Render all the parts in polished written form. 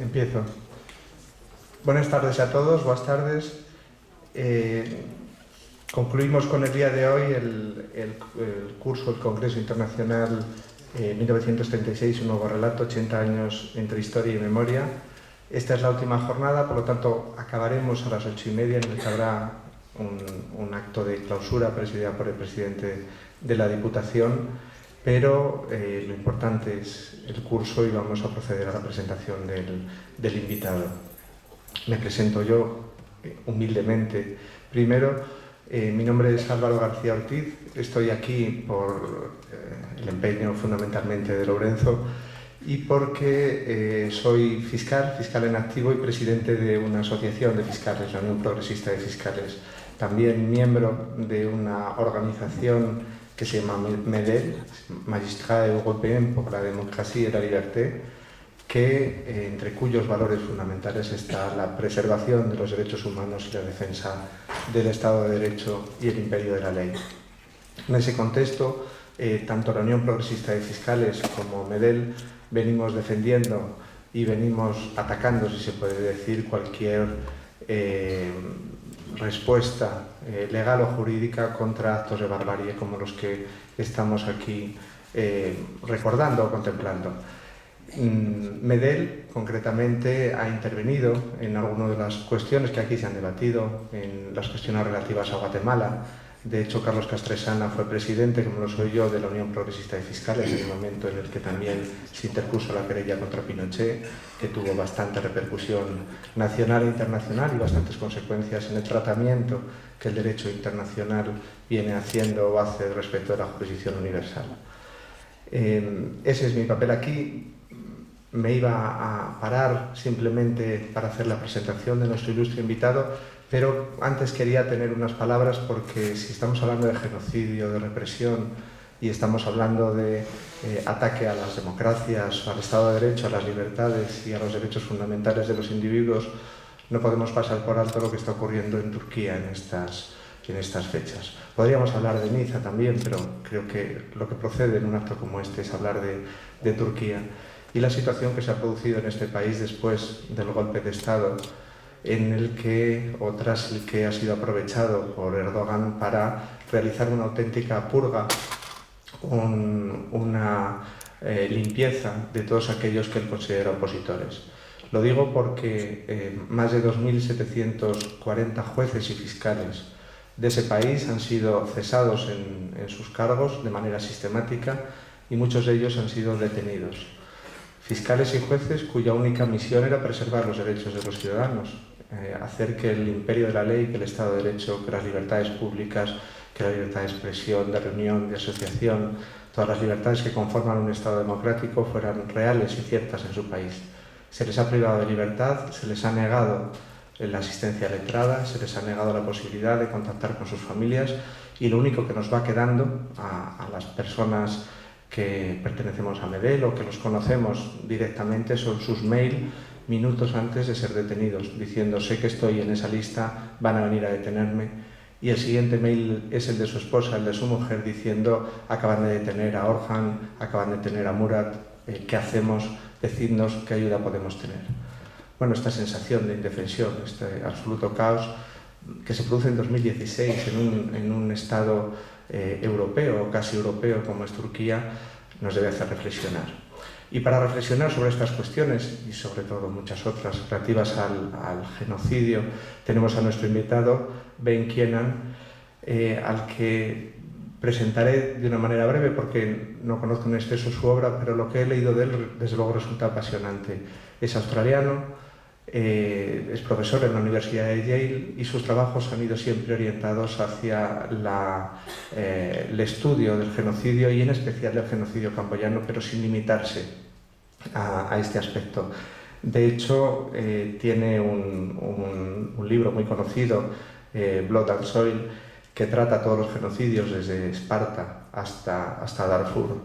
Empiezo. Buenas tardes a todos, buenas tardes. Concluimos con el día de hoy el curso, el Congreso Internacional 1936, un nuevo relato, 80 años entre historia y memoria. Esta es la última jornada, por lo tanto acabaremos a las 8:30, en el que habrá un acto de clausura presidida por el presidente de la Diputación. Pero lo importante es el curso y vamos a proceder a la presentación del invitado. Me presento yo humildemente. Primero, mi nombre es Álvaro García, estoy aquí por el empeño fundamentalmente de Lorenzo y porque soy fiscal en activo y presidente de una asociación de fiscales, la Unión Progresista de Fiscales. También miembro de una organización que se llama MEDEL, Magistrat Européen pour la Démocratie et la Liberté, que entre cuyos valores fundamentales está la preservación de los derechos humanos y la defensa del Estado de Derecho y el imperio de la ley. En ese contexto, tanto la Unión Progresista de Fiscales como MEDEL venimos defendiendo y venimos atacando, si se puede decir, cualquier respuesta legal o jurídica contra actos de barbarie como los que estamos aquí recordando o contemplando. MEDEL, concretamente, ha intervenido en algunas de las cuestiones que aquí se han debatido, en las cuestiones relativas a Guatemala. De hecho, Carlos Castresana fue presidente, como lo soy yo, de la Unión Progresista de Fiscales, en el momento en el que también se interpuso la querella contra Pinochet, que tuvo bastante repercusión nacional e internacional y bastantes consecuencias en el tratamiento que el derecho internacional viene haciendo o hace respecto de la jurisdicción universal. Ese es mi papel aquí. Me iba a parar simplemente para hacer la presentación de nuestro ilustre invitado, pero antes quería tener unas palabras porque si estamos hablando de genocidio, de represión y estamos hablando de ataque a las democracias, al Estado de Derecho, a las libertades y a los derechos fundamentales de los individuos, no podemos pasar por alto lo que está ocurriendo en Turquía en estas fechas. Podríamos hablar de Niza también, pero creo que lo que procede en un acto como este es hablar de Turquía y la situación que se ha producido en este país después del golpe de Estado en el que, o tras el que ha sido aprovechado por Erdogan para realizar una auténtica purga, una limpieza de todos aquellos que él considera opositores. Lo digo porque más de 2.740 jueces y fiscales de ese país han sido cesados en sus cargos de manera sistemática y muchos de ellos han sido detenidos. Fiscales y jueces cuya única misión era preservar los derechos de los ciudadanos, hacer que el imperio de la ley, que el Estado de Derecho, que las libertades públicas, que la libertad de expresión, de reunión, de asociación, todas las libertades que conforman un Estado democrático fueran reales y ciertas en su país. Se les ha privado de libertad, se les ha negado la asistencia letrada, se les ha negado la posibilidad de contactar con sus familias y lo único que nos va quedando a las personas que pertenecemos a MEDEL o que los conocemos directamente son sus mails minutos antes de ser detenidos, diciendo sé que estoy en esa lista, van a venir a detenerme. Y el siguiente mail es el de su esposa, el de su mujer, diciendo acaban de detener a Orhan, acaban de detener a Murat, ¿qué hacemos? Decidnos qué ayuda podemos tener. Bueno, esta sensación de indefensión, este absoluto caos que se produce en 2016 en un Estado europeo o casi europeo como es Turquía, nos debe hacer reflexionar. Y para reflexionar sobre estas cuestiones y sobre todo muchas otras relativas al genocidio, tenemos a nuestro invitado Ben Kiernan, al que Presentaré de una manera breve porque no conozco en exceso su obra, pero lo que he leído de él desde luego resulta apasionante. Es australiano, es profesor en la Universidad de Yale y sus trabajos han ido siempre orientados hacia el estudio del genocidio y en especial del genocidio camboyano, pero sin limitarse a este aspecto. De hecho, tiene un libro muy conocido, Blood and Soil, que trata todos los genocidios desde Esparta hasta Darfur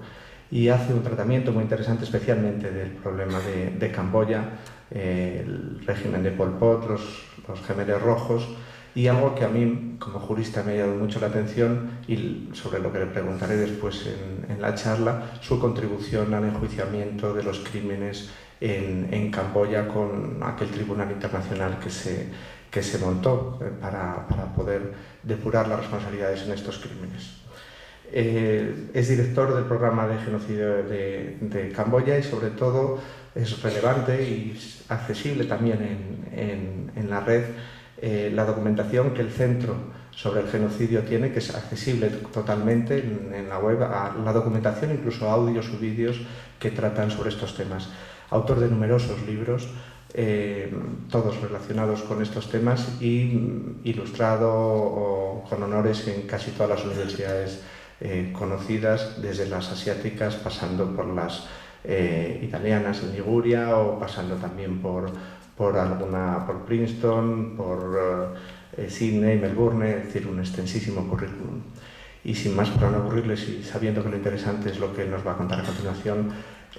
y hace un tratamiento muy interesante especialmente del problema de Camboya, el régimen de Pol Pot, los gemelos rojos, y algo que a mí como jurista me ha llamado mucho la atención y sobre lo que le preguntaré después en la charla, su contribución al enjuiciamiento de los crímenes en Camboya con aquel tribunal internacional que se montó para poder depurar las responsabilidades en estos crímenes. Es director del programa de genocidio de Camboya y sobre todo es relevante y accesible también en la red la documentación que el Centro sobre el Genocidio tiene, que es accesible totalmente en la web, la documentación, incluso audios o vídeos que tratan sobre estos temas. Autor de numerosos libros, todos relacionados con estos temas y ilustrado o con honores en casi todas las universidades conocidas, desde las asiáticas pasando por las italianas en Liguria o pasando también por Princeton, por Sydney, Melbourne, es decir, un extensísimo currículum. Y sin más, para no aburrirles y sabiendo que lo interesante es lo que él nos va a contar a continuación,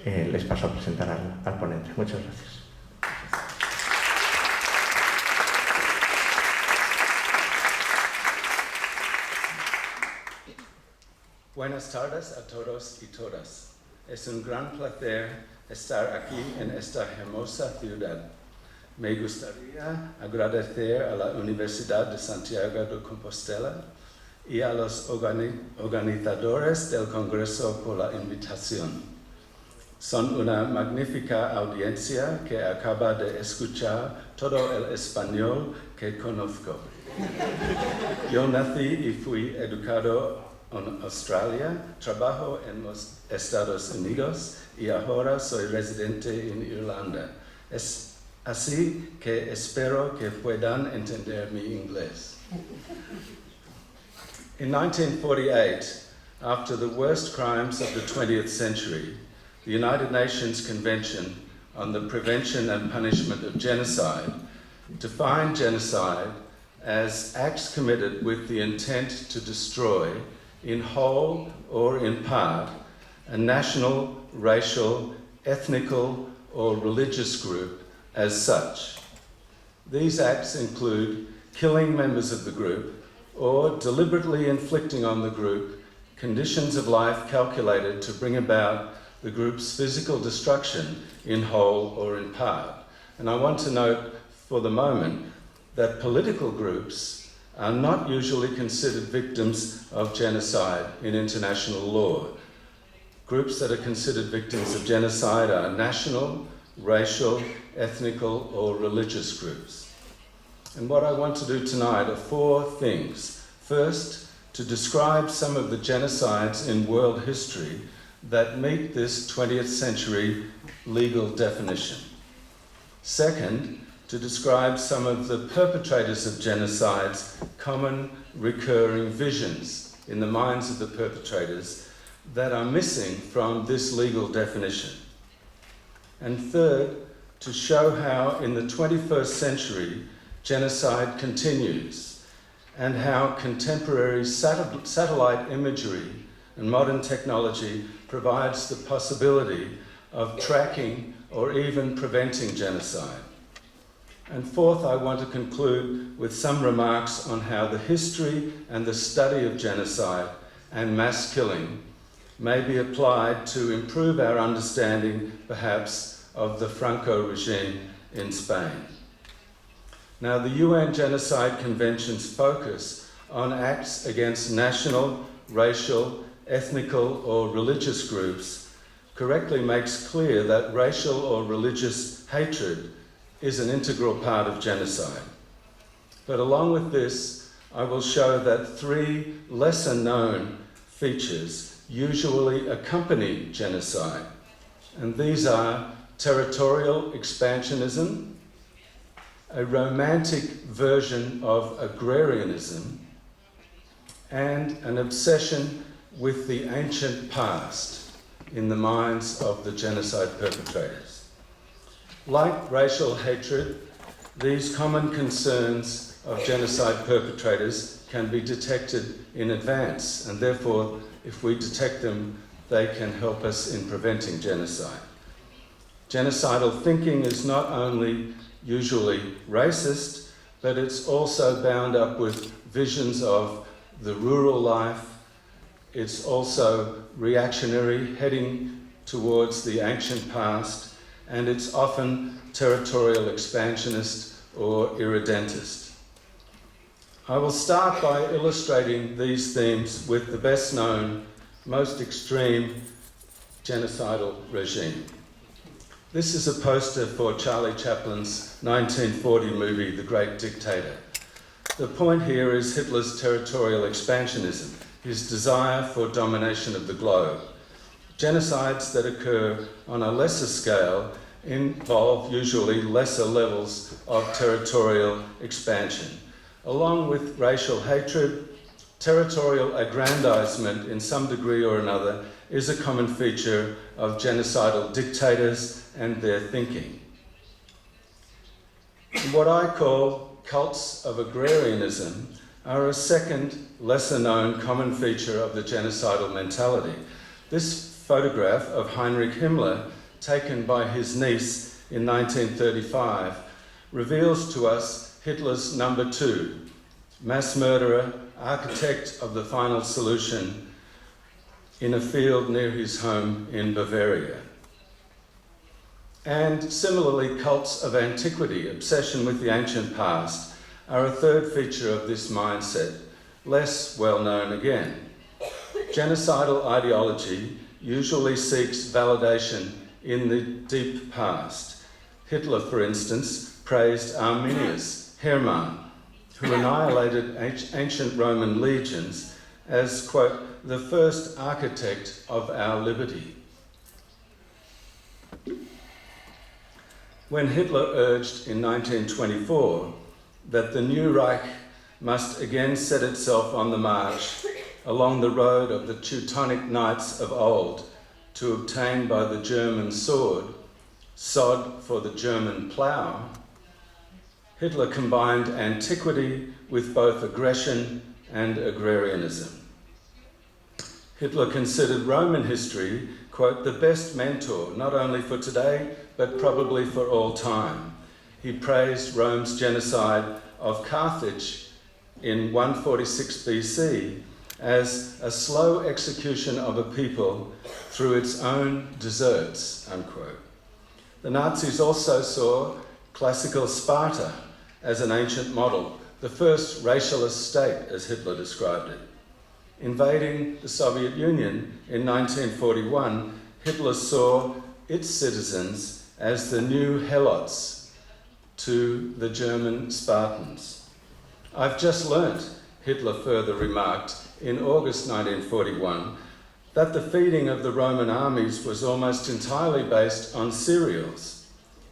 les paso a presentar al ponente. Muchas gracias. Buenas tardes a todos y todas. Es un gran placer estar aquí en esta hermosa ciudad. Me gustaría agradecer a la Universidad de Santiago de Compostela y a los organizadores del congreso por la invitación. Son una magnífica audiencia que acaba de escuchar todo el español que conozco. Yo nací y fui educado en Australia, trabajo en los Estados Unidos y ahora soy residente en Irlanda. Es así que espero que puedan entender mi inglés. In 1948, after the worst crimes of the 20th century, the United Nations Convention on the Prevention and Punishment of Genocide defined genocide as acts committed with the intent to destroy, in whole or in part, a national, racial, ethnical, or religious group as such. These acts include killing members of the group or deliberately inflicting on the group conditions of life calculated to bring about the group's physical destruction in whole or in part. And I want to note for the moment that political groups are not usually considered victims of genocide in international law. Groups that are considered victims of genocide are national, racial, ethnical, or religious groups. And what I want to do tonight are four things. First, to describe some of the genocides in world history that meet this 20th century legal definition. Second, to describe some of the perpetrators of genocide's common recurring visions in the minds of the perpetrators that are missing from this legal definition. And third, to show how in the 21st century genocide continues and how contemporary satellite imagery and modern technology provides the possibility of tracking or even preventing genocide. And fourth, I want to conclude with some remarks on how the history and the study of genocide and mass killing may be applied to improve our understanding, perhaps, of the Franco regime in Spain. Now, the UN Genocide Convention's focus on acts against national, racial, ethnical, or religious groups correctly makes clear that racial or religious hatred is an integral part of genocide. But along with this, I will show that three lesser-known features usually accompany genocide, and these are territorial expansionism, a romantic version of agrarianism, and an obsession with the ancient past in the minds of the genocide perpetrators. Like racial hatred, these common concerns of genocide perpetrators can be detected in advance, and therefore, if we detect them, they can help us in preventing genocide. Genocidal thinking is not only usually racist, but it's also bound up with visions of the rural life. It's also reactionary, heading towards the ancient past, and it's often territorial expansionist or irredentist. I will start by illustrating these themes with the best known, most extreme genocidal regime. This is a poster for Charlie Chaplin's 1940 movie, The Great Dictator. The point here is Hitler's territorial expansionism, his desire for domination of the globe. Genocides that occur on a lesser scale involve usually lesser levels of territorial expansion. Along with racial hatred, territorial aggrandizement in some degree or another is a common feature of genocidal dictators and their thinking. What I call cults of agrarianism are a second, lesser-known common feature of the genocidal mentality. This photograph of Heinrich Himmler, taken by his niece in 1935, reveals to us Hitler's number two, mass murderer, architect of the final solution, in a field near his home in Bavaria. And similarly, cults of antiquity, obsession with the ancient past, are a third feature of this mindset, less well known again. Genocidal ideology usually seeks validation in the deep past. Hitler, for instance, praised Arminius, Hermann, who annihilated ancient Roman legions as, quote, the first architect of our liberty. When Hitler urged in 1924 that the new Reich must again set itself on the march along the road of the Teutonic knights of old to obtain by the German sword, sod for the German plough, Hitler combined antiquity with both aggression and agrarianism. Hitler considered Roman history, quote, the best mentor, not only for today, but probably for all time. He praised Rome's genocide of Carthage in 146 BC as a slow execution of a people through its own deserts, unquote. The Nazis also saw classical Sparta as an ancient model, the first racialist state, as Hitler described it. Invading the Soviet Union in 1941, Hitler saw its citizens as the new helots to the German Spartans. I've just learnt, Hitler further remarked in August 1941, that the feeding of the Roman armies was almost entirely based on cereals.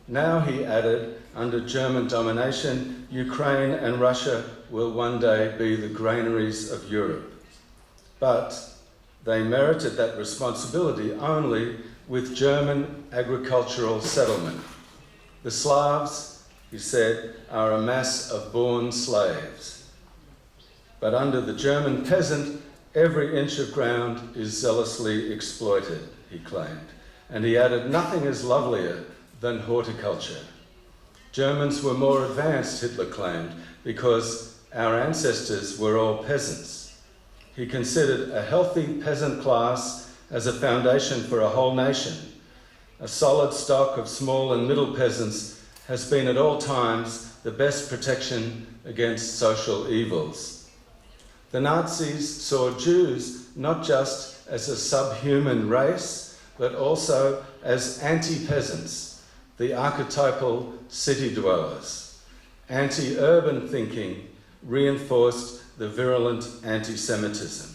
Now, he added, under German domination, Ukraine and Russia will one day be the granaries of Europe. But they merited that responsibility only with German agricultural settlement. The Slavs, he said, are a mass of born slaves. But under the German peasant, every inch of ground is zealously exploited, he claimed. And he added, nothing is lovelier than horticulture. Germans were more advanced, Hitler claimed, because our ancestors were all peasants. He considered a healthy peasant class as a foundation for a whole nation. A solid stock of small and middle peasants has been at all times the best protection against social evils. The Nazis saw Jews not just as a subhuman race, but also as anti-peasants, the archetypal city dwellers. Anti-urban thinking reinforced the virulent anti-Semitism.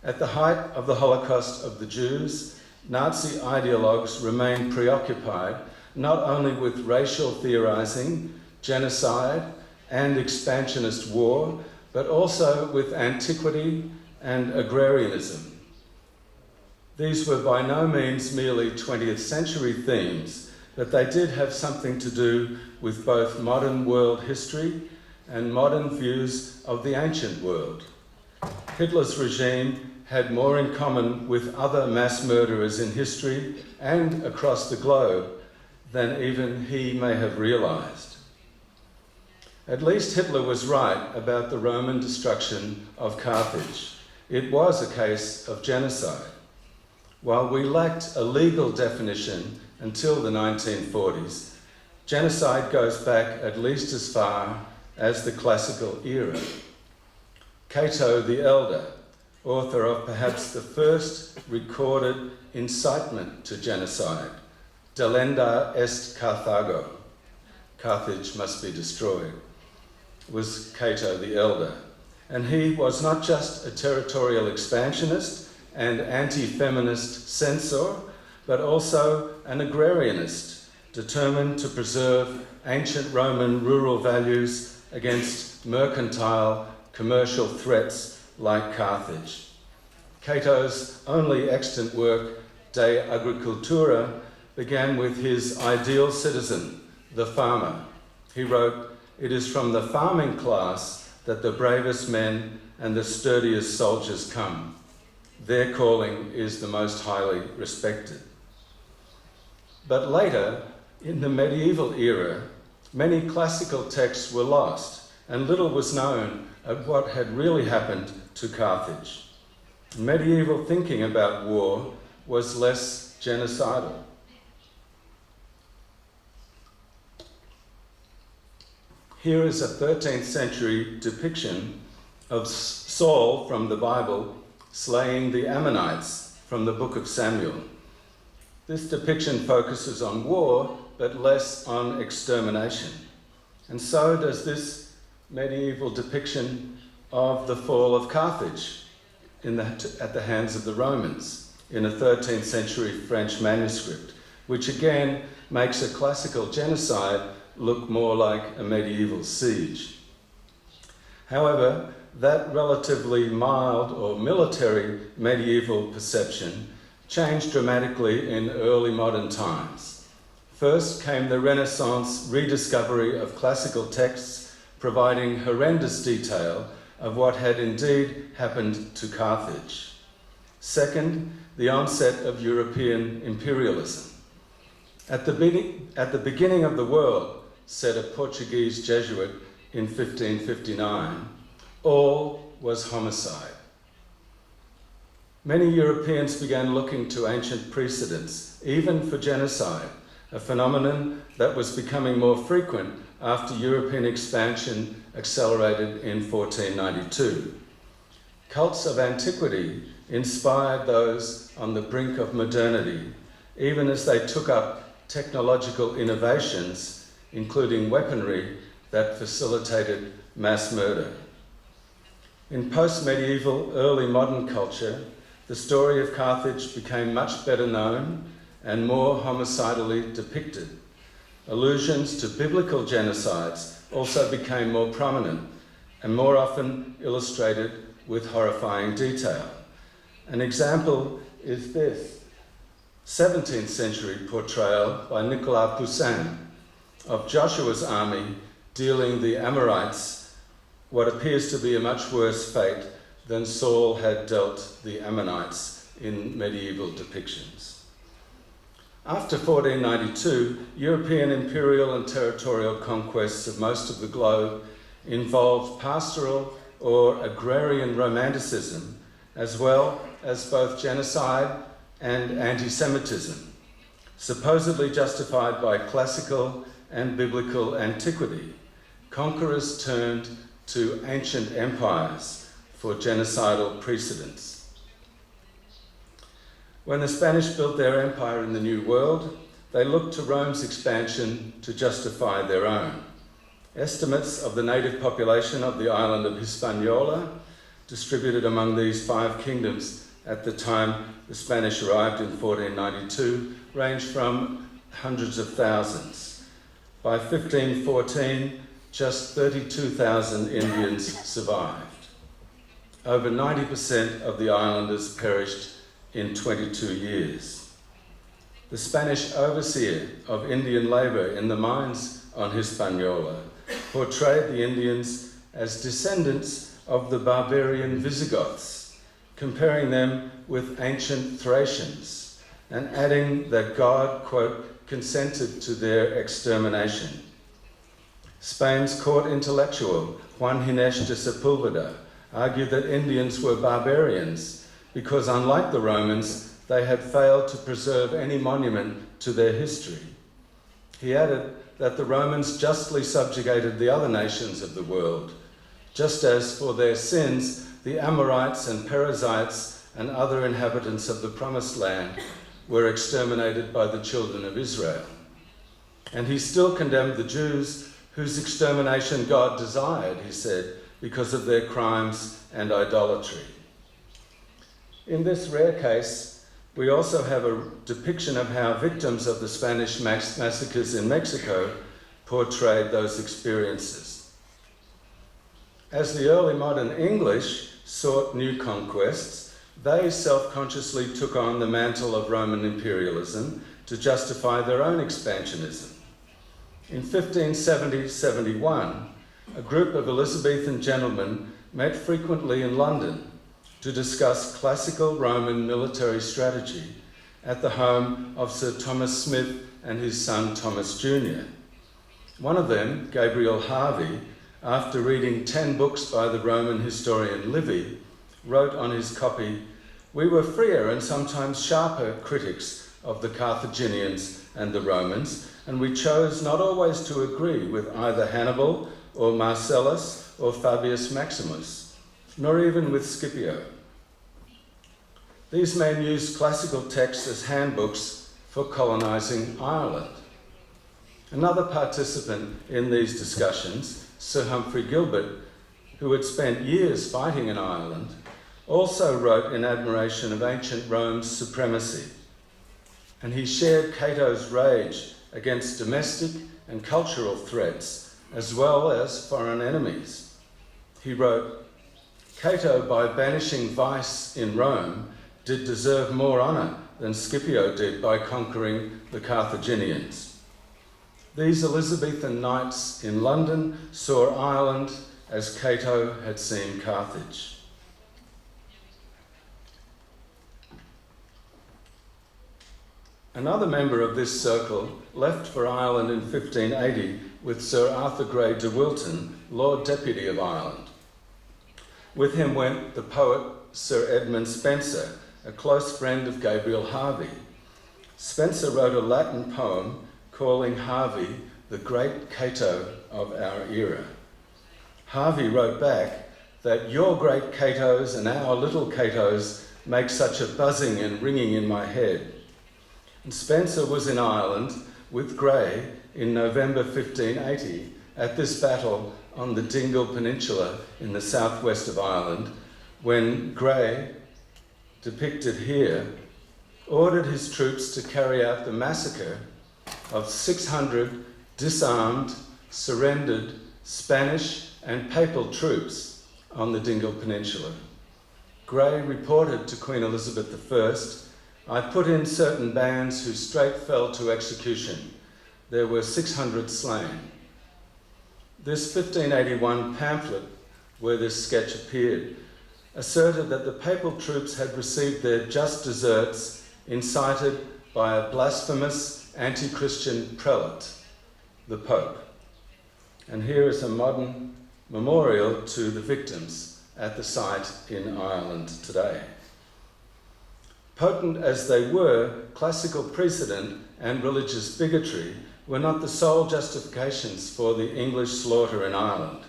At the height of the Holocaust of the Jews, Nazi ideologues remained preoccupied not only with racial theorizing, genocide, and expansionist war, but also with antiquity and agrarianism. These were by no means merely 20th century themes, but they did have something to do with both modern world history and modern views of the ancient world. Hitler's regime had more in common with other mass murderers in history and across the globe than even he may have realized. At least Hitler was right about the Roman destruction of Carthage. It was a case of genocide. While we lacked a legal definition until the 1940s, genocide goes back at least as far as the classical era. Cato the Elder, author of perhaps the first recorded incitement to genocide, Delenda est Carthago, Carthage must be destroyed, was Cato the Elder. And he was not just a territorial expansionist and anti-feminist censor, but also an agrarianist, determined to preserve ancient Roman rural values against mercantile commercial threats like Carthage. Cato's only extant work, De Agricultura, began with his ideal citizen, the farmer. He wrote, "It is from the farming class that the bravest men and the sturdiest soldiers come. Their calling is the most highly respected." But later, in the medieval era, many classical texts were lost, and little was known of what had really happened to Carthage. Medieval thinking about war was less genocidal. Here is a 13th century depiction of Saul from the Bible slaying the Ammonites from the book of Samuel. This depiction focuses on war, but less on extermination. And so does this medieval depiction of the fall of Carthage at the hands of the Romans in a 13th century French manuscript, which again makes a classical genocide look more like a medieval siege. However, that relatively mild or military medieval perception changed dramatically in early modern times. First came the Renaissance rediscovery of classical texts providing horrendous detail of what had indeed happened to Carthage. Second, the onset of European imperialism. At the beginning of the world, said a Portuguese Jesuit in 1559, all was homicide. Many Europeans began looking to ancient precedents, even for genocide, a phenomenon that was becoming more frequent after European expansion accelerated in 1492. Cults of antiquity inspired those on the brink of modernity, even as they took up technological innovations, including weaponry that facilitated mass murder. In post-medieval, early modern culture, the story of Carthage became much better known and more homicidally depicted. Allusions to biblical genocides also became more prominent and more often illustrated with horrifying detail. An example is this 17th century portrayal by Nicolas Poussin of Joshua's army dealing the Amorites what appears to be a much worse fate than Saul had dealt the Ammonites in medieval depictions. After 1492, European imperial and territorial conquests of most of the globe involved pastoral or agrarian romanticism, as well as both genocide and anti-Semitism, supposedly justified by classical and biblical antiquity. Conquerors turned to ancient empires for genocidal precedents. When the Spanish built their empire in the New World, they looked to Rome's expansion to justify their own. Estimates of the native population of the island of Hispaniola distributed among these 5 kingdoms at the time the Spanish arrived in 1492, ranged from hundreds of thousands. By 1514, just 32,000 Indians survived. Over 90% of the islanders perished in 22 years. The Spanish overseer of Indian labour in the mines on Hispaniola portrayed the Indians as descendants of the barbarian Visigoths, comparing them with ancient Thracians, and adding that God, quote, consented to their extermination. Spain's court intellectual, Juan Ginés de Sepúlveda, argued that Indians were barbarians because, unlike the Romans, they had failed to preserve any monument to their history. He added that the Romans justly subjugated the other nations of the world, just as for their sins the Amorites and Perizzites and other inhabitants of the Promised Land were exterminated by the children of Israel. And he still condemned the Jews, whose extermination God desired, he said, because of their crimes and idolatry. In this rare case, we also have a depiction of how victims of the Spanish massacres in Mexico portrayed those experiences. As the early modern English sought new conquests, they self-consciously took on the mantle of Roman imperialism to justify their own expansionism. In 1570-71, a group of Elizabethan gentlemen met frequently in London to discuss classical Roman military strategy at the home of Sir Thomas Smith and his son Thomas Jr. One of them, Gabriel Harvey, after reading 10 books by the Roman historian Livy, wrote on his copy, "We were freer and sometimes sharper critics of the Carthaginians and the Romans, and we chose not always to agree with either Hannibal or Marcellus or Fabius Maximus, nor even with Scipio. These men used classical texts as handbooks for colonising Ireland." Another participant in these discussions, Sir Humphrey Gilbert, who had spent years fighting in Ireland, also wrote in admiration of ancient Rome's supremacy. And he shared Cato's rage against domestic and cultural threats, as well as foreign enemies. He wrote, "Cato, by banishing vice in Rome, did deserve more honour than Scipio did by conquering the Carthaginians." These Elizabethan knights in London saw Ireland as Cato had seen Carthage. Another member of this circle left for Ireland in 1580 with Sir Arthur Grey de Wilton, Lord Deputy of Ireland. With him went the poet Sir Edmund Spenser, a close friend of Gabriel Harvey. Spenser wrote a Latin poem calling Harvey the great Cato of our era. Harvey wrote back that "your great Catos and our little Catos make such a buzzing and ringing in my head." And Spenser was in Ireland with Grey in November 1580 at this battle on the Dingle Peninsula in the southwest of Ireland, when Grey, depicted here, ordered his troops to carry out the massacre of 600 disarmed, surrendered Spanish and Papal troops on the Dingle Peninsula. Grey reported to Queen Elizabeth I, "I put in certain bands who straight fell to execution. There were 600 slain." This 1581 pamphlet, where this sketch appeared, asserted that the Papal troops had received their just deserts incited by a blasphemous anti-Christian prelate, the Pope. And here is a modern memorial to the victims at the site in Ireland today. Potent as they were, classical precedent and religious bigotry were not the sole justifications for the English slaughter in Ireland.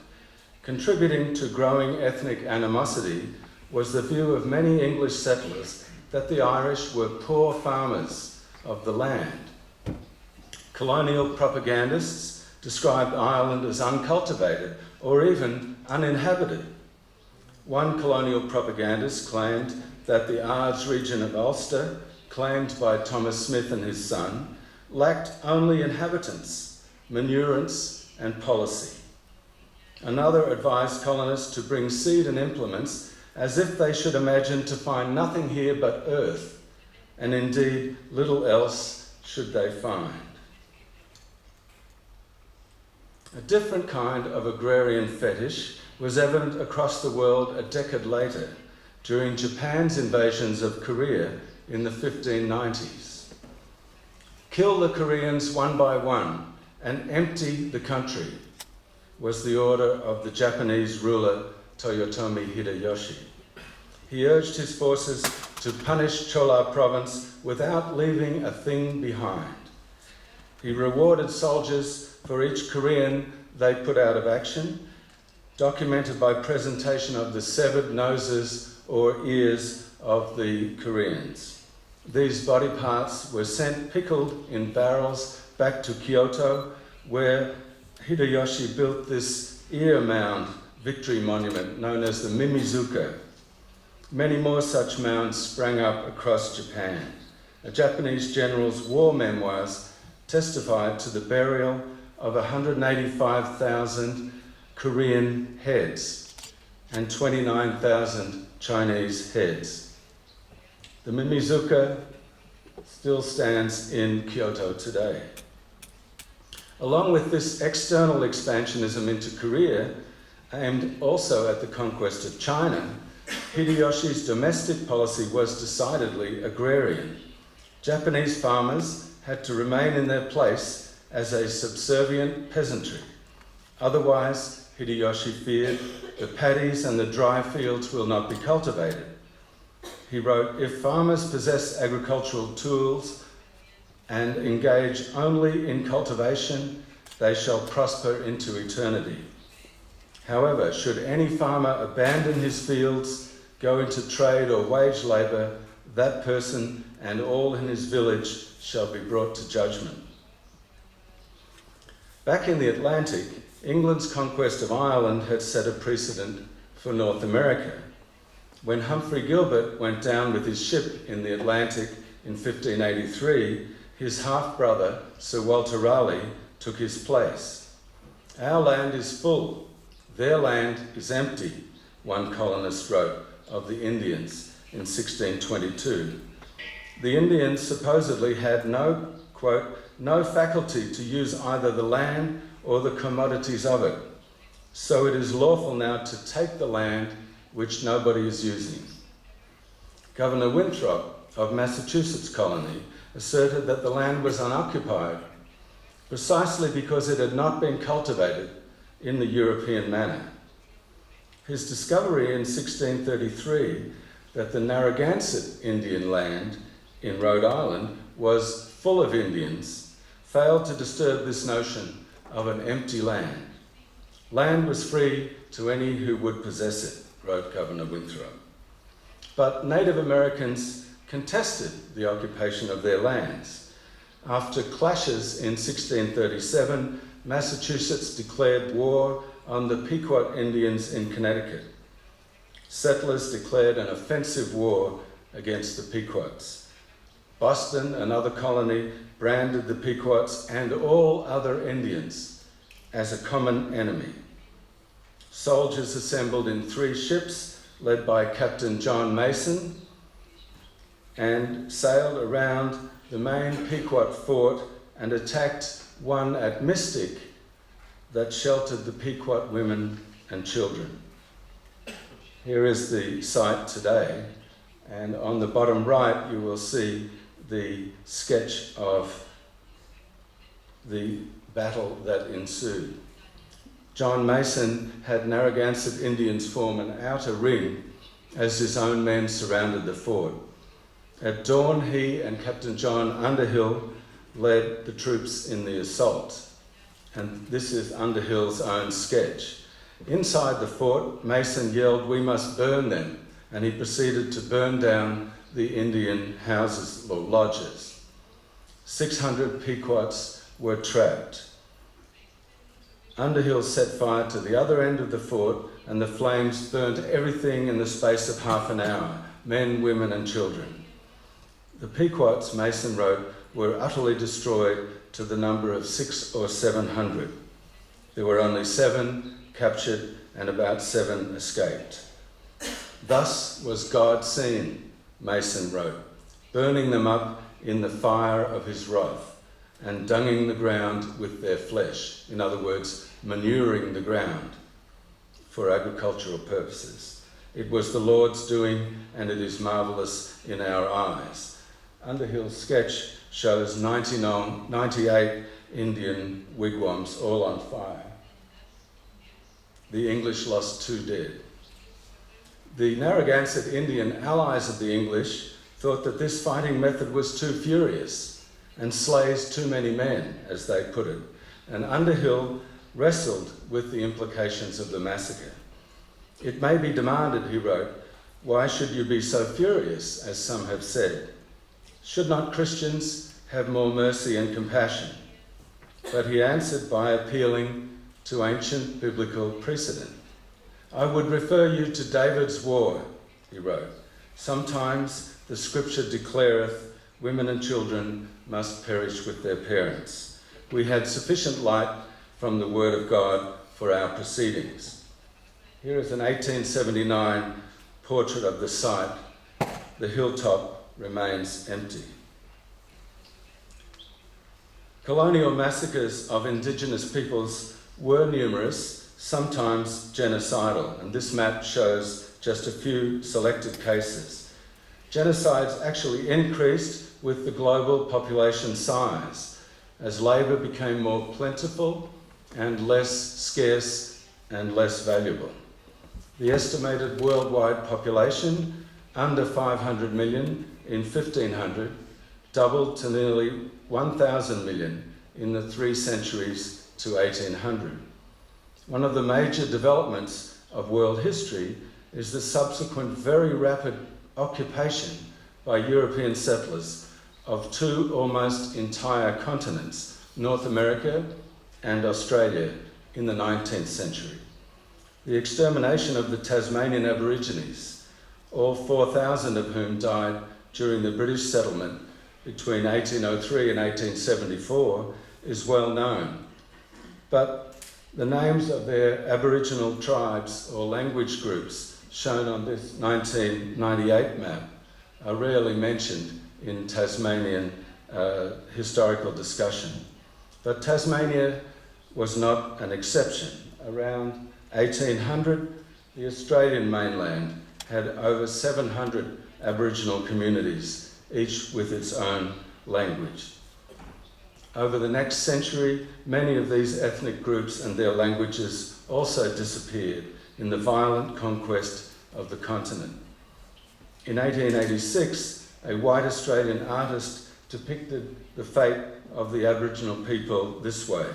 Contributing to growing ethnic animosity was the view of many English settlers that the Irish were poor farmers of the land. Colonial propagandists described Ireland as uncultivated or even uninhabited. One colonial propagandist claimed that the Ards region of Ulster, claimed by Thomas Smith and his son, lacked only inhabitants, manurance, and policy. Another advised colonists to bring seed and implements as if they should imagine to find nothing here but earth, and indeed little else should they find. A different kind of agrarian fetish was evident across the world a decade later, during Japan's invasions of Korea in the 1590s. Kill the Koreans one by one and empty the country, was the order of the Japanese ruler Toyotomi Hideyoshi. He urged his forces to punish Chola province without leaving a thing behind. He rewarded soldiers for each Korean they put out of action, documented by presentation of the severed noses or ears of the Koreans. These body parts were sent pickled in barrels back to Kyoto, where Hideyoshi built this ear mound victory monument known as the Mimizuka. Many more such mounds sprang up across Japan. A Japanese general's war memoirs testified to the burial of 185,000 Korean heads and 29,000 Chinese heads. The Mimizuka still stands in Kyoto today. Along with this external expansionism into Korea, aimed also at the conquest of China, Hideyoshi's domestic policy was decidedly agrarian. Japanese farmers had to remain in their place as a subservient peasantry. Otherwise, Hideyoshi feared, the paddies and the dry fields will not be cultivated. He wrote, if farmers possess agricultural tools and engage only in cultivation, they shall prosper into eternity. However, should any farmer abandon his fields, go into trade or wage labour, that person and all in his village shall be brought to judgment. Back in the Atlantic, England's conquest of Ireland had set a precedent for North America. When Humphrey Gilbert went down with his ship in the Atlantic in 1583, his half-brother, Sir Walter Raleigh, took his place. Our land is full, their land is empty, one colonist wrote of the Indians in 1622. The Indians supposedly had no, quote, no faculty to use either the land or the commodities of it. So it is lawful now to take the land which nobody is using. Governor Winthrop of Massachusetts colony asserted that the land was unoccupied precisely because it had not been cultivated in the European manner. His discovery in 1633 that the Narragansett Indian land in Rhode Island was full of Indians failed to disturb this notion of an empty land. Land was free to any who would possess it, wrote Governor Winthrop. But Native Americans contested the occupation of their lands. After clashes in 1637, Massachusetts declared war on the Pequot Indians in Connecticut. Settlers declared an offensive war against the Pequots. Boston, another colony, branded the Pequots and all other Indians as a common enemy. Soldiers assembled in 3 ships, led by Captain John Mason, and sailed around the main Pequot fort and attacked one at Mystic that sheltered the Pequot women and children. Here is the site today, and on the bottom right you will see the sketch of the battle that ensued. John Mason had Narragansett Indians form an outer ring as his own men surrounded the fort. At dawn, he and Captain John Underhill led the troops in the assault. And this is Underhill's own sketch. Inside the fort, Mason yelled, "We must burn them," and he proceeded to burn down the Indian houses or lodges. 600 Pequots were trapped. Underhill set fire to the other end of the fort, and the flames burnt everything in the space of half an hour, men, women and children. The Pequots, Mason wrote, were utterly destroyed to the number of 600 or 700. There were only 7 captured and about 7 escaped. Thus was God seen, Mason wrote, burning them up in the fire of his wrath, and dunging the ground with their flesh. In other words, manuring the ground for agricultural purposes. It was the Lord's doing, and it is marvellous in our eyes. Underhill's sketch shows 98 Indian wigwams, all on fire. The English lost 2 dead. The Narragansett Indian allies of the English thought that this fighting method was too furious and slays too many men, as they put it, and Underhill wrestled with the implications of the massacre. It may be demanded, he wrote, why should you be so furious, as some have said? Should not Christians have more mercy and compassion? But he answered by appealing to ancient biblical precedent. I would refer you to David's war, he wrote. Sometimes the scripture declareth, women and children must perish with their parents. We had sufficient light from the word of God for our proceedings. Here is an 1879 portrait of the site. The hilltop remains empty. Colonial massacres of indigenous peoples were numerous, sometimes genocidal, and this map shows just a few selected cases. Genocides actually increased with the global population size as labour became more plentiful and less scarce and less valuable. The estimated worldwide population, under 500 million in 1500, doubled to nearly 1,000 million in the 3 centuries to 1800. One of the major developments of world history is the subsequent very rapid occupation by European settlers of 2 almost entire continents, North America and Australia, in the 19th century. The extermination of the Tasmanian Aborigines, all 4,000 of whom died during the British settlement between 1803 and 1874, is well known. But the names of their Aboriginal tribes or language groups shown on this 1998 map are rarely mentioned in Tasmanian historical discussion. But Tasmania was not an exception. Around 1800, the Australian mainland had over 700 Aboriginal communities, each with its own language. Over the next century, many of these ethnic groups and their languages also disappeared in the violent conquest of the continent. In 1886, a white Australian artist depicted the fate of the Aboriginal people this way.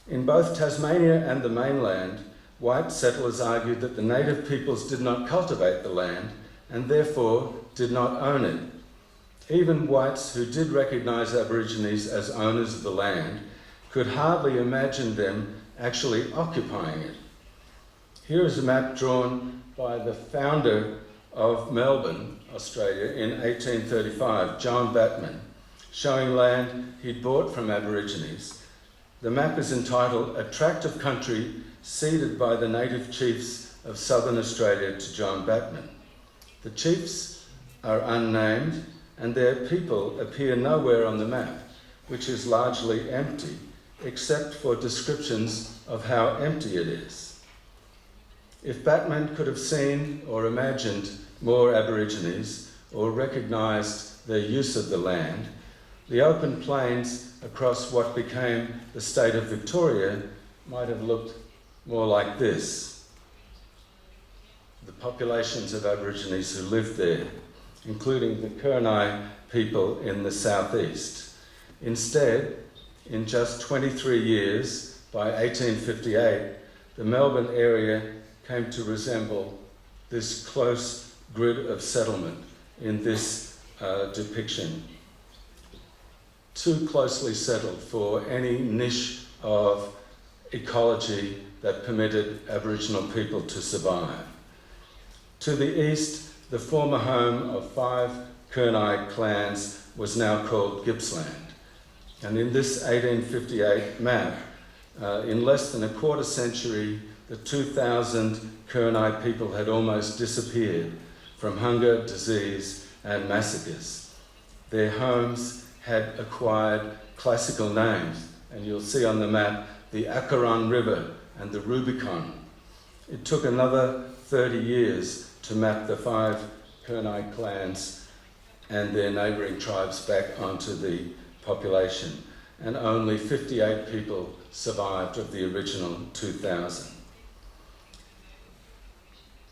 In both Tasmania and the mainland, white settlers argued that the native peoples did not cultivate the land and therefore did not own it. Even whites who did recognise Aborigines as owners of the land could hardly imagine them actually occupying it. Here is a map drawn by the founder of Melbourne, Australia, in 1835, John Batman, showing land he'd bought from Aborigines. The map is entitled A Tract of Country Ceded by the Native Chiefs of Southern Australia to John Batman. The chiefs are unnamed and their people appear nowhere on the map, which is largely empty, except for descriptions of how empty it is. If Batman could have seen or imagined more Aborigines or recognised their use of the land, the open plains across what became the state of Victoria might have looked more like this. The populations of Aborigines who lived there, including the Kurnai people in the southeast. Instead, in just 23 years, by 1858, the Melbourne area came to resemble this close grid of settlement in this depiction. too closely settled for any niche of ecology that permitted Aboriginal people to survive. To the east, the former home of 5 Kurnai clans was now called Gippsland. And in this 1858 map, in less than a quarter century, the 2,000 Kurnai people had almost disappeared from hunger, disease, and massacres. Their homes had acquired classical names, and you'll see on the map the Acheron River and the Rubicon. It took another 30 years to map the 5 Kurnai clans and their neighbouring tribes back onto the population, and only 58 people survived of the original 2,000.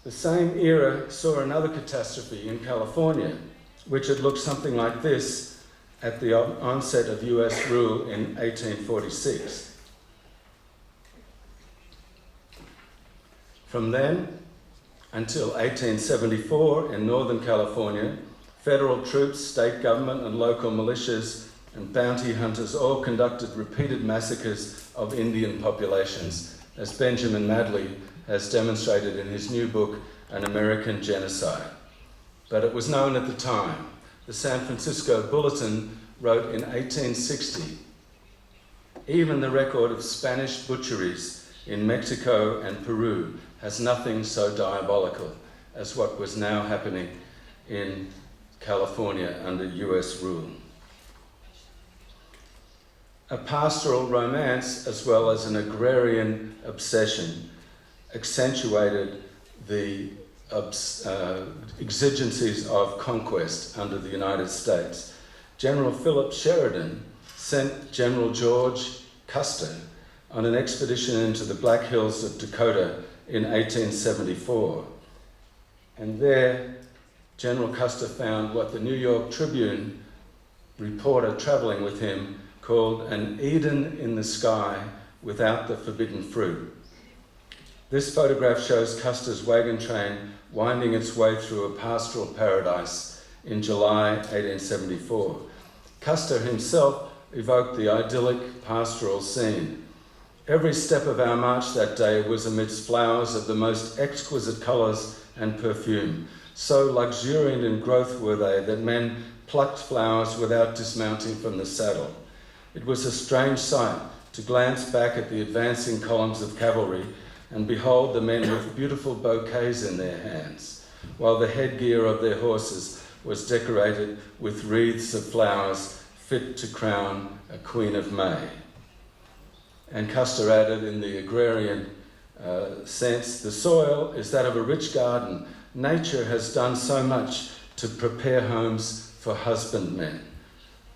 The same era saw another catastrophe in California, which had looked something like this at the onset of US rule in 1846. From then until 1874 in Northern California, federal troops, state government and local militias and bounty hunters all conducted repeated massacres of Indian populations, as Benjamin Madley has demonstrated in his new book, An American Genocide. But it was known at the time. The San Francisco Bulletin wrote in 1860, even the record of Spanish butcheries in Mexico and Peru has nothing so diabolical as what was now happening in California under US rule. A pastoral romance, as well as an agrarian obsession, accentuated the exigencies of conquest under the United States. General Philip Sheridan sent General George Custer on an expedition into the Black Hills of Dakota in 1874. And there, General Custer found what the New York Tribune reporter traveling with him called an Eden in the sky without the forbidden fruit. This photograph shows Custer's wagon train winding its way through a pastoral paradise in July 1874. Custer himself evoked the idyllic pastoral scene. Every step of our march that day was amidst flowers of the most exquisite colours and perfume. So luxuriant in growth were they that men plucked flowers without dismounting from the saddle. It was a strange sight to glance back at the advancing columns of cavalry and behold the men with beautiful bouquets in their hands, while the headgear of their horses was decorated with wreaths of flowers fit to crown a Queen of May. And Custer added in the agrarian sense, the soil is that of a rich garden. Nature has done so much to prepare homes for husbandmen.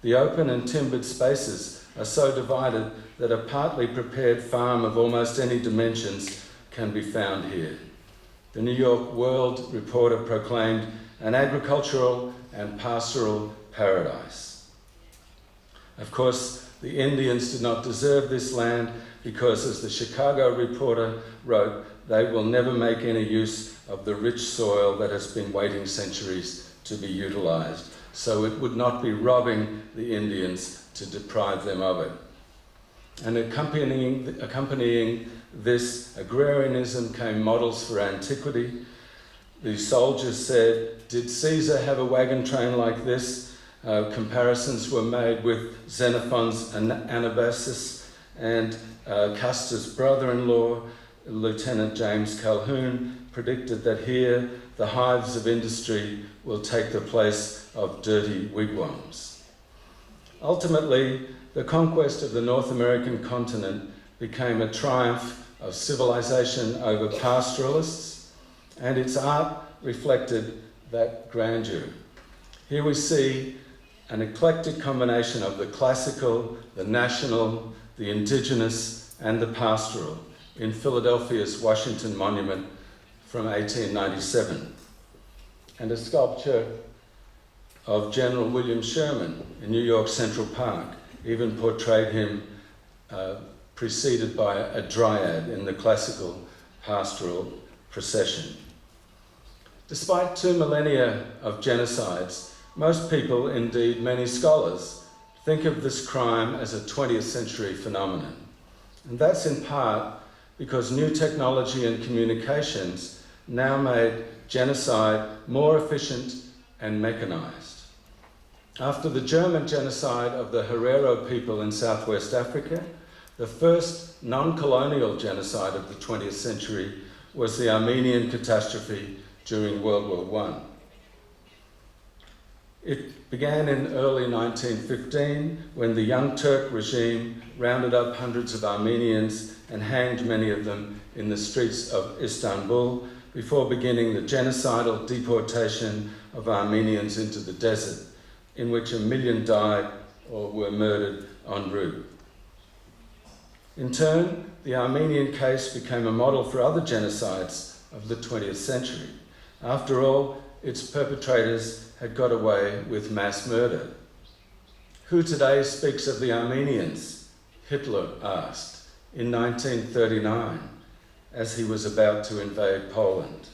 The open and timbered spaces are so divided that a partly prepared farm of almost any dimensions can be found here. The New York World reporter proclaimed an agricultural and pastoral paradise. Of course, the Indians did not deserve this land because, as the Chicago reporter wrote, they will never make any use of the rich soil that has been waiting centuries to be utilized. So it would not be robbing the Indians to deprive them of it. And accompanying this agrarianism came models for antiquity. The soldiers said, did Caesar have a wagon train like this? Comparisons were made with Xenophon's Anabasis, and Custer's brother-in-law, Lieutenant James Calhoun, predicted that here the hives of industry will take the place of dirty wigwams. Ultimately, the conquest of the North American continent became a triumph of civilization over pastoralists, and its art reflected that grandeur. Here we see an eclectic combination of the classical, the national, the indigenous, and the pastoral in Philadelphia's Washington Monument from 1897, and a sculpture of General William Sherman in New York Central Park even portrayed him preceded by a dryad in the classical pastoral procession. Despite 2 millennia of genocides, most people, indeed many scholars, think of this crime as a 20th century phenomenon. And that's in part because new technology and communications now made genocide more efficient and mechanized. After the German genocide of the Herero people in Southwest Africa, the first non-colonial genocide of the 20th century was the Armenian catastrophe during World War I. It began in early 1915 when the Young Turk regime rounded up hundreds of Armenians and hanged many of them in the streets of Istanbul before beginning the genocidal deportation of Armenians into the desert, in which 1 million died or were murdered en route. In turn, the Armenian case became a model for other genocides of the 20th century. After all, its perpetrators had got away with mass murder. Who today speaks of the Armenians? Hitler asked in 1939 as he was about to invade Poland.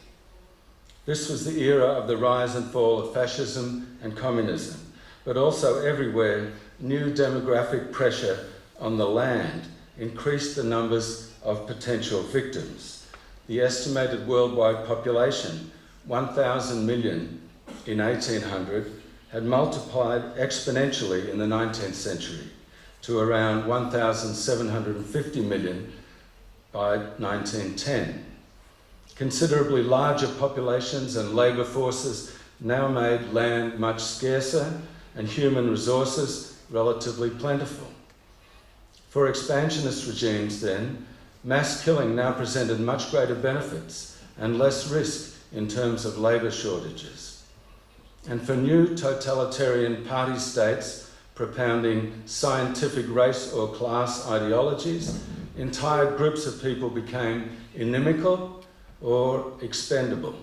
This was the era of the rise and fall of fascism and communism, but also everywhere new demographic pressure on the land increased the numbers of potential victims. The estimated worldwide population, 1,000 million in 1800, had multiplied exponentially in the 19th century to around 1,750 million by 1910. Considerably larger populations and labour forces now made land much scarcer and human resources relatively plentiful. For expansionist regimes then, mass killing now presented much greater benefits and less risk in terms of labour shortages. And for new totalitarian party states propounding scientific race or class ideologies, entire groups of people became inimical or expendable.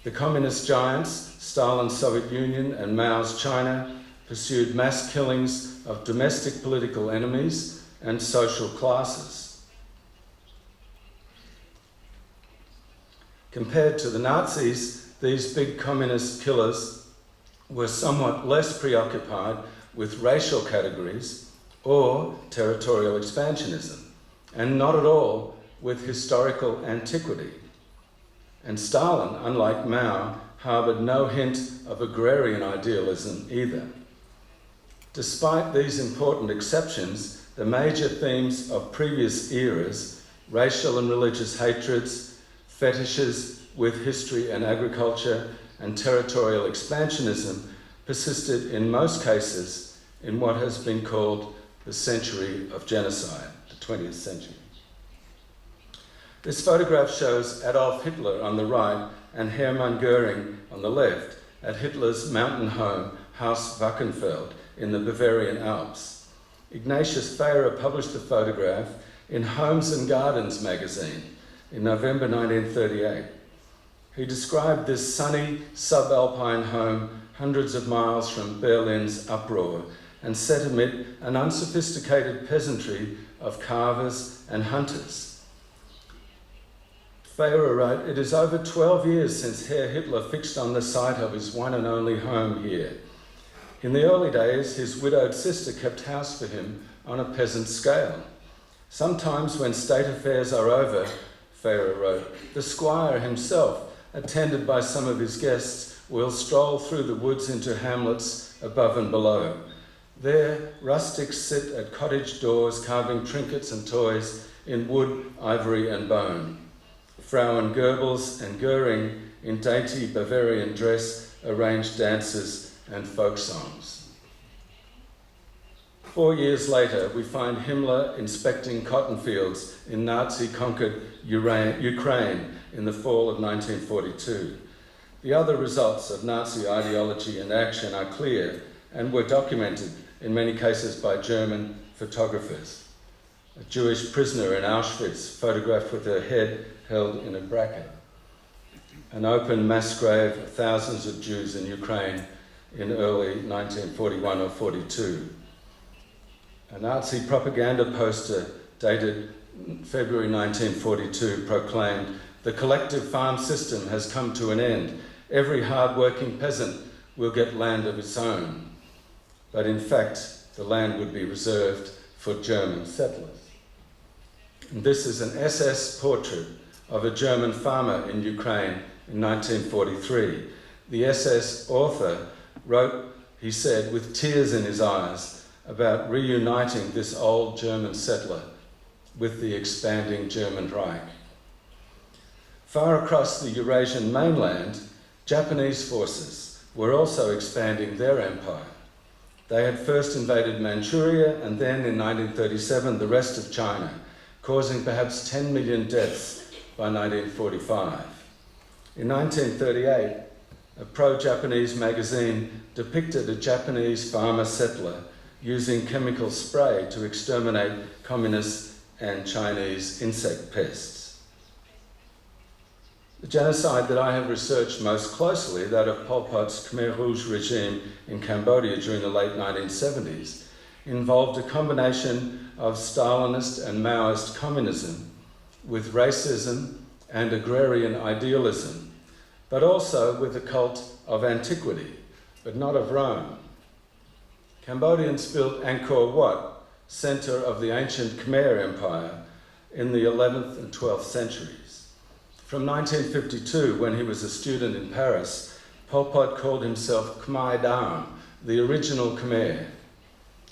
The communist giants, Stalin's Soviet Union and Mao's China, pursued mass killings of domestic political enemies and social classes. Compared to the Nazis, these big communist killers were somewhat less preoccupied with racial categories or territorial expansionism, and not at all with historical antiquity. And Stalin, unlike Mao, harboured no hint of agrarian idealism either. Despite these important exceptions, the major themes of previous eras, racial and religious hatreds, fetishes with history and agriculture, and territorial expansionism, persisted in most cases in what has been called the century of genocide, the 20th century. This photograph shows Adolf Hitler on the right and Hermann Göring on the left at Hitler's mountain home, Haus Wachenfeld, in the Bavarian Alps. Ignatius Feyrer published the photograph in Homes and Gardens magazine in November 1938. He described this sunny subalpine home hundreds of miles from Berlin's uproar and set amid an unsophisticated peasantry of carvers and hunters. Feyrer wrote, "It is over 12 years since Herr Hitler fixed on the site of his one and only home here. In the early days, his widowed sister kept house for him on a peasant scale. Sometimes when state affairs are over," Feyrer wrote, "the squire himself, attended by some of his guests, will stroll through the woods into hamlets above and below. There, rustics sit at cottage doors carving trinkets and toys in wood, ivory and bone. Frauen Goebbels and Göring, in dainty Bavarian dress, arrange dances and folk songs." 4 years later, we find Himmler inspecting cotton fields in Nazi-conquered Ukraine in the fall of 1942. The other results of Nazi ideology and action are clear and were documented in many cases by German photographers. A Jewish prisoner in Auschwitz photographed with her head held in a bracket. An open mass grave of thousands of Jews in Ukraine in early 1941 or 42. A Nazi propaganda poster dated February 1942 proclaimed, "The collective farm system has come to an end. Every hard-working peasant will get land of its own." but in fact the land would be reserved for German settlers. And this is an SS portrait of a German farmer in Ukraine in 1943. The SS author wrote, he said, with tears in his eyes, about reuniting this old German settler with the expanding German Reich. Far across the Eurasian mainland, Japanese forces were also expanding their empire. They had first invaded Manchuria and then in 1937 the rest of China, causing perhaps 10 million deaths by 1945. In 1938, a pro-Japanese magazine depicted a Japanese farmer settler using chemical spray to exterminate communist and Chinese insect pests. The genocide that I have researched most closely, that of Pol Pot's Khmer Rouge regime in Cambodia during the late 1970s, involved a combination of Stalinist and Maoist communism with racism and agrarian idealism, but also with the cult of antiquity, but not of Rome. Cambodians built Angkor Wat, centre of the ancient Khmer Empire, in the 11th and 12th centuries. From 1952, when he was a student in Paris, Pol Pot called himself Khmer Dam, the original Khmer,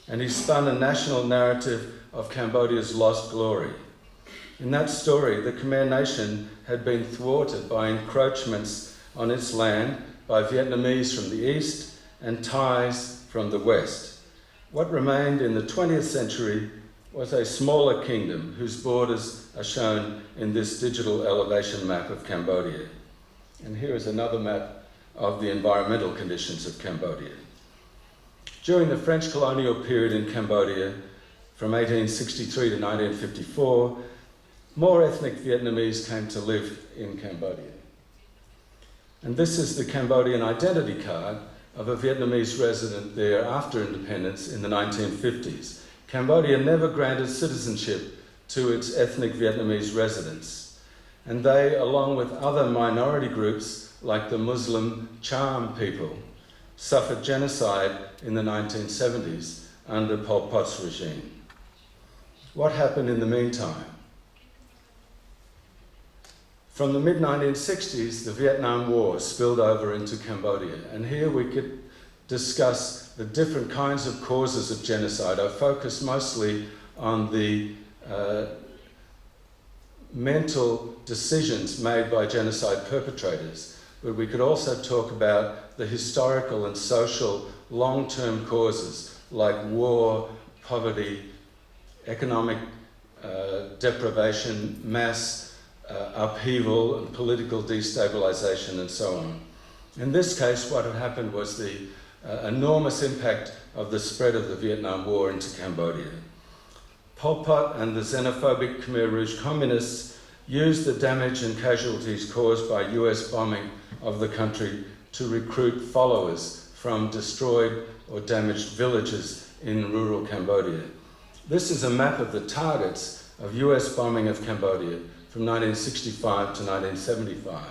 and he spun a national narrative of Cambodia's lost glory. In that story, the Khmer nation had been thwarted by encroachments on its land by Vietnamese from the east and Thais from the west. What remained in the 20th century was a smaller kingdom whose borders are shown in this digital elevation map of Cambodia. And here is another map of the environmental conditions of Cambodia. During the French colonial period in Cambodia, from 1863 to 1954, more ethnic Vietnamese came to live in Cambodia. And this is the Cambodian identity card of a Vietnamese resident there after independence in the 1950s. Cambodia never granted citizenship to its ethnic Vietnamese residents, and they, along with other minority groups like the Muslim Cham people, suffered genocide in the 1970s under Pol Pot's regime. What happened in the meantime? From the mid-1960s, the Vietnam War spilled over into Cambodia, and here we could discuss the different kinds of causes of genocide. I focus mostly on the mental decisions made by genocide perpetrators, but we could also talk about the historical and social long-term causes like war, poverty, economic deprivation, mass upheaval and political destabilization and so on. In this case, what had happened was the enormous impact of the spread of the Vietnam War into Cambodia. Pol Pot and the xenophobic Khmer Rouge communists used the damage and casualties caused by US bombing of the country to recruit followers from destroyed or damaged villages in rural Cambodia. This is a map of the targets of US bombing of Cambodia from 1965 to 1975.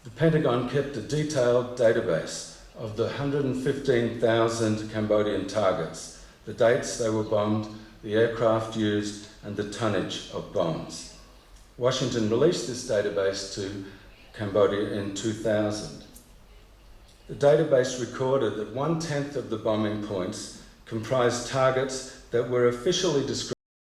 The Pentagon kept a detailed database of the 115,000 Cambodian targets, the dates they were bombed, the aircraft used, and the tonnage of bombs. Washington released this database to Cambodia in 2000. The database recorded that 1/10 of the bombing points comprised targets that were officially described